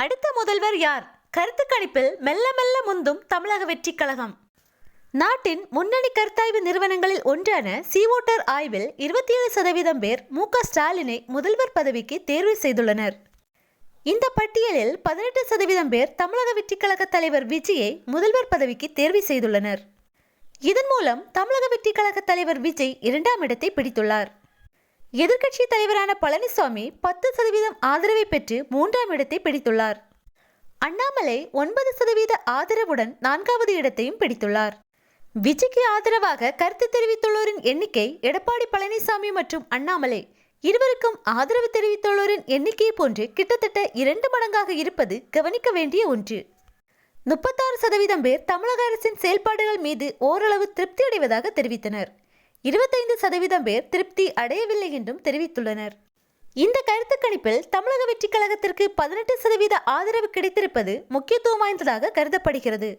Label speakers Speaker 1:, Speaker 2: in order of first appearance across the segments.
Speaker 1: அடுத்த முதல்வர் யார்? கருத்து கணிப்பில் மெல்ல மெல்ல முந்தும் தமிழக வெற்றிக் கழகம். நாட்டின் முன்னணி கருத்தாய்வு நிறுவனங்களில் ஒன்றான சீவோட்டர் ஆய்வில் 27% பேர் மு.க. ஸ்டாலினை முதல்வர் பதவிக்கு தேர்வு செய்துள்ளனர். இந்த பட்டியலில் 18% பேர் தமிழக வெற்றிக் கழக தலைவர் விஜயை முதல்வர் பதவிக்கு தேர்வு செய்துள்ளனர். இதன் மூலம் தமிழக வெற்றிக் கழக தலைவர் விஜய் 2ஆம் இடத்தை பிடித்துள்ளார். எதிர்க்கட்சி தலைவரான பழனிசாமி 10% ஆதரவை பெற்று 3ஆம் இடத்தை பிடித்துள்ளார். அண்ணாமலை 9% ஆதரவுடன் 4வது இடத்தையும் பிடித்துள்ளார். விஜய்க்கு ஆதரவாக கருத்து தெரிவித்துள்ளோரின் எண்ணிக்கை எடப்பாடி பழனிசாமி மற்றும் அண்ணாமலை இருவருக்கும் ஆதரவு தெரிவித்துள்ளோரின் எண்ணிக்கையை போன்று கிட்டத்தட்ட 2 மடங்காக இருப்பது கவனிக்க வேண்டிய ஒன்று. 36% பேர் தமிழக அரசின் செயல்பாடுகள் மீது ஓரளவு திருப்தி அடைவதாக தெரிவித்தனர். 25% பேர் திருப்தி அடையவில்லை என்றும் தெரிவித்துள்ளனர். இந்த கருத்து கணிப்பில் தமிழக வெற்றிக் கழகத்திற்கு 18% ஆதரவு கிடைத்திருப்பது முக்கியத்துவம் வாய்ந்ததாக கருதப்படுகிறது.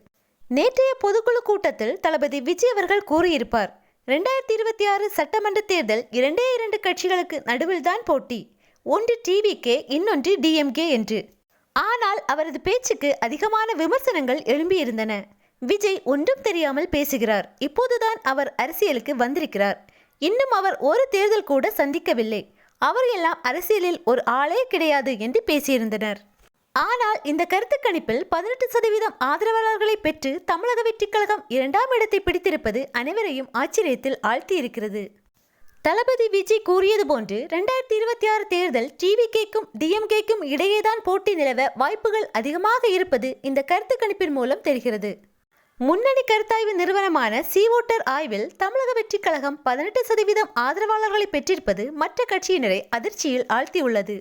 Speaker 1: நேற்றைய பொதுக்குழு கூட்டத்தில் தளபதி விஜய் அவர்கள் கூறியிருப்பார், 2026 சட்டமன்ற தேர்தல் 2 கட்சிகளுக்கு நடுவில்தான் போட்டி, ஒன்று டிவிகே, இன்னொன்று டிஎம்கே என்று. ஆனால் அவரது பேச்சுக்கு அதிகமான விமர்சனங்கள் எழும்பியிருந்தன. விஜய் ஒன்றும் தெரியாமல் பேசுகிறார், இப்போதுதான் அவர் அரசியலுக்கு வந்திருக்கிறார், இன்னும் அவர் ஒரு தேர்தல் கூட சந்திக்கவில்லை, அவர் எல்லாம் அரசியலில் ஒரு ஆளே கிடையாது என்று பேசியிருந்தனர். ஆனால் இந்த கருத்து கணிப்பில் 18% ஆதரவாளர்களை பெற்று தமிழக வெற்றிக் கழகம் 2ஆம் இடத்தை பிடித்திருப்பது அனைவரையும் ஆச்சரியத்தில் ஆழ்த்தியிருக்கிறது. தளபதி விஜய் கூறியது போன்று 2026 தேர்தல் டிவிகேக்கும் டிஎம்கேக்கும் இடையேதான் போட்டி நிலவ வாய்ப்புகள் அதிகமாக இருப்பது இந்த கருத்து கணிப்பின் மூலம் தெரிகிறது. முன்னணி கருத்தாய்வு நிறுவனமான சீவோட்டர் ஆய்வில் தமிழக வெற்றிக் கழகம் 18% ஆதரவாளர்களை பெற்றிருப்பது மற்ற கட்சியினரை அதிர்ச்சியில் ஆழ்த்தியுள்ளது.